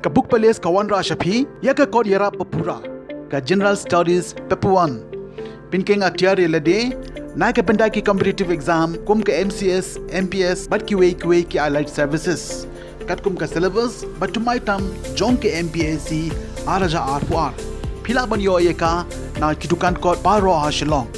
Ka book palias kawan ra shapi ya ka kod yara papura ka General Studies Paper 1 pinkeng aktiari lade na ka benda ki competitive exam kum ka MCS MPS bat ki way ki allied services kat kum ka syllabus but to my tam jong ke MPSC araja R4R pila ban yo ye ka na kitukan kod paro ha shilong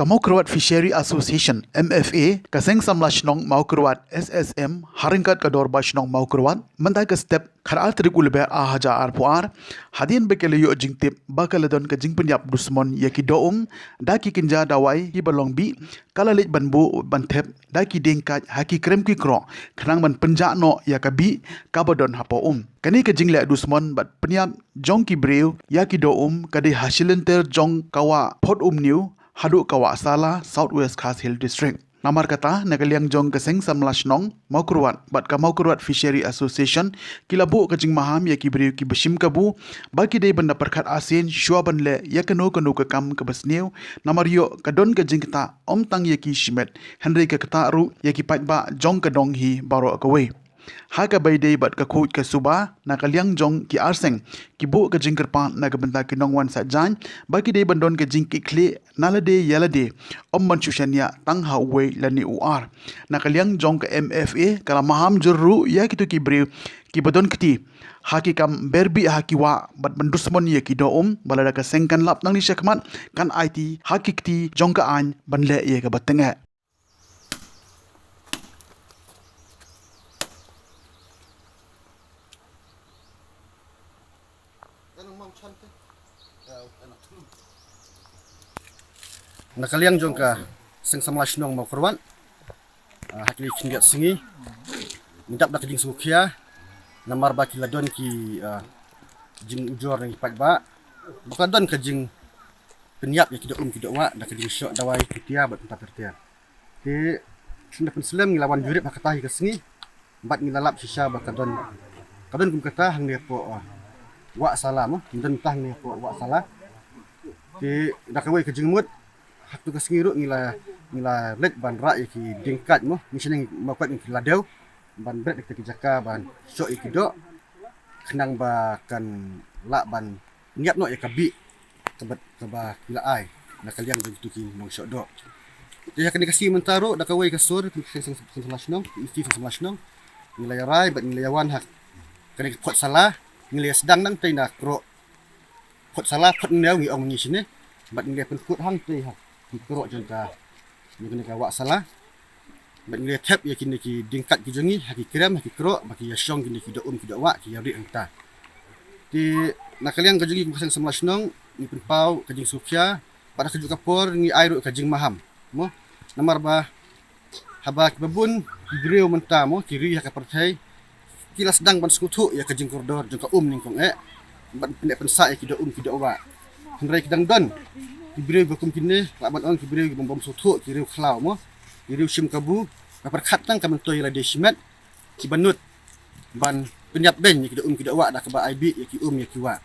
Kamaukerawat Fishery Association MFA kaseng samlashnong Maukerawat SSM haringkat kador bashnong Maukerawat mandai ka step kharal trik ulber ahaja R4R hadin bekele yo jingtip bakaladon ka jingpenyap dusmon yaki doum daki kinja dawai hi balong bi kalalit banbu bantep daki dengkat haki krem ki kro khnang ban penja no yakabi kabadon hapo kani ka jingle dusmon bat penyap jong ki breu yaki doum kadi hasilenter jong kawa pot new Hadu kawa Sala Southwest Khas Hill District. Namar kata nagaliang jong kaseng samlashnong Maukerawat bat ka Maukerawat Fishery Association kilabu kajing maham ya kibriu ki bashim kabu bagi day banda perkat asin shua banle ya kanu ka kam ka basneu namar yo kadon kajing kita tang ya ki shimet Henry ka kata ru ya ki pat ba jong kadong hi baro kawe. Haka baydey bat ka khoj ka suba na kalyang jong ki arseng ki bu ka jingker pa na ka benta ki nongwan sa jan baki dey bandon ka jing ki kle nalade yalade man chushania tang ha we lani UR na kalyang jong ka MFA kala maham jurru ya kitu ki brew ki badon kiti haki kam berbi haki wa bat bandusmon ye ki doum balada ka sengkan lap nang ni syakmat kan IT haki kiti jong ka an banle ye ka batenge Nakaliang jong ka seng samlashnong Maukerawat hakli kindiat singi mindap dak jing sukia namar ba kiladon ki jing ujor ni pat ba bakadon ka jing penyap ya kidok kidok wa dak jing syok dawai kitia bat tempat tertia ti sunda penselam ngilawan jurip hakatahi ka singi bat ngilalap sisa bakadon kadon kum kata hang ni po wa salah mah dan tah ni po wa salah ti dak we ka jing mut hak tu kasengiru ngila let ban ra yaki dingkat mo misalnya makwat ng ladau ban bret dik jaka ban so ikido kenang ba kan la ban niap no yakabi kebat keba kila ai nakaliang begitu ki mong so do dia akan dikasih mentaro dak away kasur sing nasional isti nasional nilai rai ban nilai wan hak kan pot salah nilai sedang nang tai nak ro pot salah pot neu ngi ong ni sini bat nilai pen kut hang tai hak dikerok jengka ni kena wak salah bat ngi tap ya kini ki dingkat ki jengi haki krem haki kerok baki ya syong kini ki doum ki wak ki yari angta di nakaliang ka jengi kusang samlasnong ni penpau ka jeng sukia pada kejuk kapor ni airu ka jeng maham mo namar ba haba ki babun breu menta mo kiri ya ka pertai kila sedang ban skutu ya ka jeng koridor jengka ning kong bat pendek pensa ya ki doum ki wak henrai kidang don kibreu bakum kini laban on kibreu bom soto kireu khlau mo kireu sim kabu kapar khatang kamen toy la desimet kibanut ban penyap ben ki wak dak ba IB ya ki ya ki wa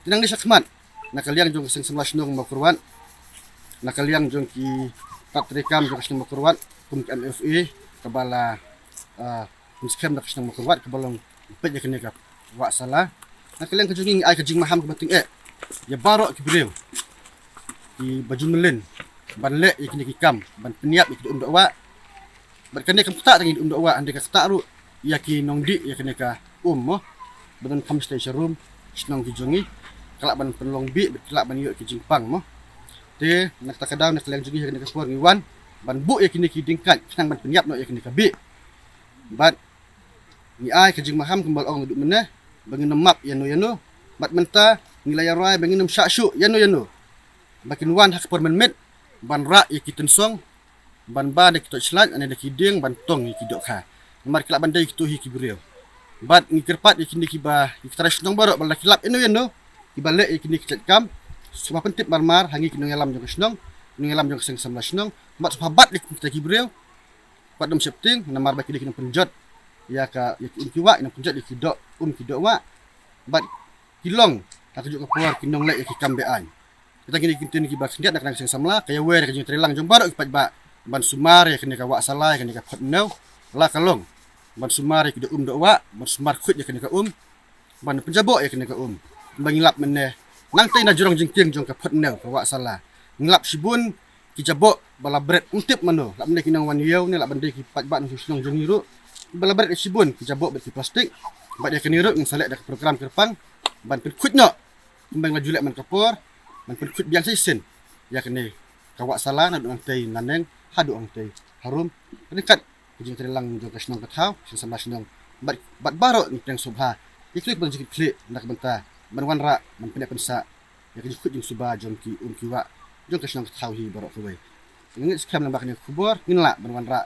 tinang ni sakmat nakaliang jong sing samlasnong Maukerawat nakaliang jong ki patrekam jong sing Maukerawat kum MFA kabala miskem dak sing Maukerawat kabalong pet ya kene ka wak salah nakaliang kajung ai kajing maham kebating ya barok kibreu di baju melin ban lek ikini kikam ban peniap ikini wa ban kene kam tak tangi wa ande ka tak ru yaki nongdi yakene ka mo ban kam station room snong kijongi kalak ban penlong bi kalak ban yo kijingpang mo te nak takadaw nak lang jugi yakene ka suar ngiwan ban bu yakini kidingkat nang ban peniap no yakene ka bi ban ni ai kijing maham kembal ong duk meneh bangin map yano bat menta nilai rai bangin syasyu yano bakin wan hak permenmet ban ra ya kitun song ban ba de kitot slat ane de kiding ban tong ki dok ha mar kelap bandai kitu hi kibreu bat ngikirpat ikini kiba iktarash nong barok bal kilap eno ibale ikini kicet kam semua pentip marmar hangi kinong yalam jong snong ningalam jong sing samlas nong mat sahabat lik kita kibreu pat dom septing namar ba kini kinong penjot ya ka ya kiwa ina penjot kidok kidok wa bat kilong tak juk keluar kinong lek ki kambean kita gini kintin ki bak sendiat nak nang sing samla kaya wer ka jing trilang jong barok pat ba ban sumar ya kini ka wa salah ya kini ka photno la kalong ban sumar ya ki do wa ban sumar khut ya kini ka ban penjabok ya kini ka bangilap meneh nang tai na jurong jingking jong ka photno ka wa salah ngilap sibun ki jabok bala bret untip mano lak meneh kinang wan yau ni lak bende ki pat ba nang sunong jong iru bala bret sibun ki jabok bet ki plastik ba dia kini ru ng salek dak program kerpang ban pen khutno kembang laju lek man kapur man pen khut biang sisen ya kini kawak salah na doang tei naneng hadu ang tei harum dekat jing terelang jong ka senong kathau sin sama senong bat baro ni teng subha iklik ban jikit klik nak benta ban wan ra man penek pensa ya kini khut jing subha jong ki kiwa jong ka senong kathau hi baro kuwe ngit skam nang bakni kubur nginla ban wan ra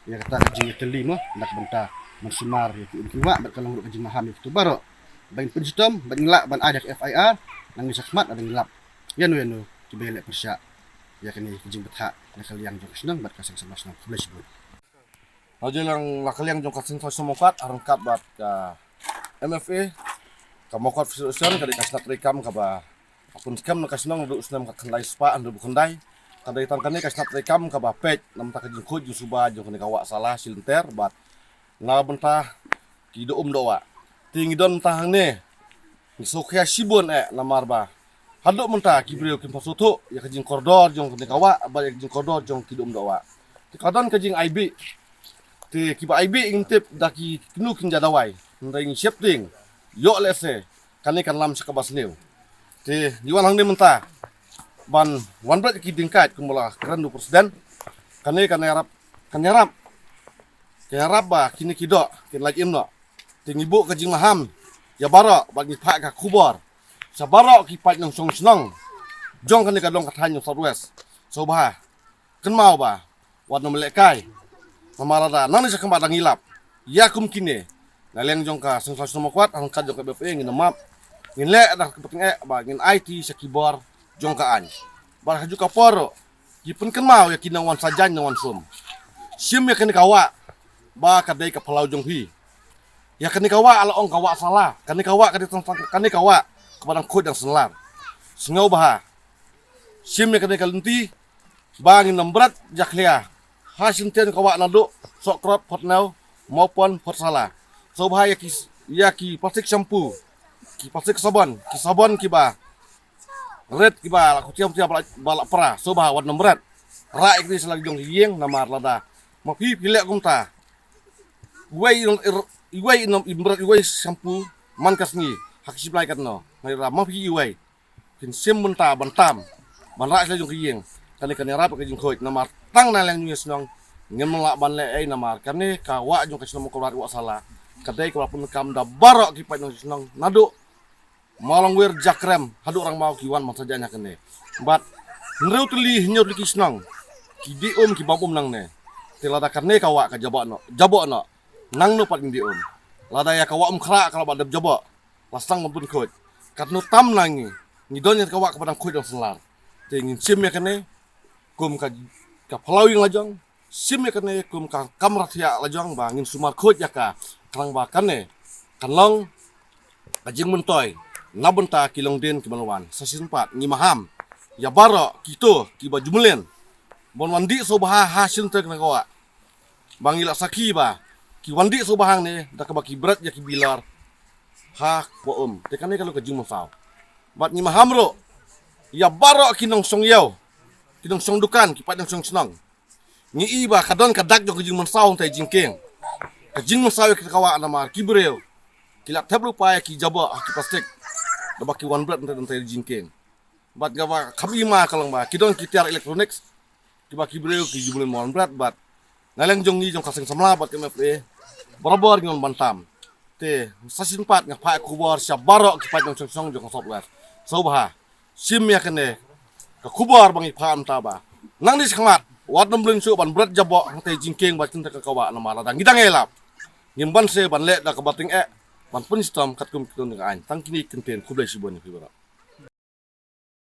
ya kata jing teli mo nak benta man sumar ya ki kiwa bat kalong ru ka jing maham itu baro ban penjutom ban ngelak ban adak FIR nang sakmat ada ngelap yanu kibelek persya ya kini jing betha nakal yang jong senang bat kasang sama senang kublai sibut aja lang nakal yang jong kasang sama mokat arangkap bat ka MFA ka mokat fisulusan ka dikasnak rekam ka ba apun skam nak kasnang du usnam ka kendai spa andu bukandai kadai tan kane kasnak rekam ka ba page nam ta ka jing khut jing suba jong kene kawak salah silenter bat na bentah ki do doa tinggi don tahang ne sokya sibon namar ba hadok mentah kibreu kin pasoto ya kajing koridor jong kene kawa ba ya kajing koridor jong kidum doa ti kadon kajing IB ti kiba IB intip daki kenu kin jadawai ndai siap ting yo lese kane kan lam sakabas new ti diwan hang ne mentah ban wan brat ki dingkat kumula keren du presiden kane kan yarap ba kini kidok kin lagi imno tinggi bu kajing maham ya barok bagi pak ka kubor sa barok ki pat nang song senang jong kan ka dong ka thanyo southwest so ba kan mau ba wat no melekai mamarada nang sa kambat ngilap ya kum kine na leng jong ka sing sa kuat ang ka jong ka BFE ngin map ngin le dak penting ba ngin IT sa keyboard jong ka an bar haju ka poro ki pun kan mau ya kinang wan sajan wan sum sim ya kan kawa ba ka dai ka palau jong hi ya kani kawa ala ong kawa salah kani kawa kepada khut yang senar sengau bah sim ya kani kalunti bangin nambrat jaklia hasin ten kawa nado sok krop hotnau maupun hot salah so bah ya ki plastik shampoo ki plastik sabon ki ba red ki ba aku tiap balak pra so bah wat nambrat ra ikni selagi jong yeng namar lada mapi pilek kumta iway shampoo man kasni hakisi plai katno ngai ramah pi iway kin sim benta bantam ban ra jong kiyeng kani rap ka jong khoi namar tang na lang nyus nong ngem la ban le ai namar kani ka wa jong kasno mo kolat wa sala kadai ka pun kam da barok ki pa nong nado malong wer jakrem hadu orang mau kiwan man sajanya kene bat nreu tuli nyot ki snong ki ki babum nang ne tilada kane ka wa ka jabok no nang no pat di lada ya kawa khra kalau badab jaba lasang mampun khot katno tam nangi ni don ya kawa kepada khot dong selar tingin sim ya kene kum ka palawing lajong sim ya kene kum ka kamrat ya lajong bangin sumar khot ya ka kang ba kane kanlong kajing mentoy nabenta kilong den kimalwan sasin pat ni maham ya baro kito ki ba jumlen bon wandi so bah hasil tek na kawa bangila saki ba ki wandi so bahang ne da ka baki berat ya ki bilar ha ko tekane kalau ke jing masaw bat ni mahamro ya baro kinong song yaw kinong song dukan ki padang song senang ni iba kadon kadak jo ke jing masaw tai jingkeng ke jing masaw ki kawa na mar ki breu ki lap tablu pa ki jaba ki plastik da baki wan berat tai jingkeng bat gawa kami ma kalong ba kidon ki tiar electronics ki baki breu ki jumlen wan berat bat naleng jong ni jong kaseng samla bat MFA barabor ngon bantam te sasin pat nga pa kubor sa barok ki pat ng song jong software so bah sim ya kene ka kubor bangi pam taba nang ni skmat wat nombleng su ban berat jabo te jingkeng bat tinta ka kawa na mala dang gidang elap ngim ban se ban le da ka bating ban pun sistem kat kum kitun nga an tang kini kenten kublai sibon ni bara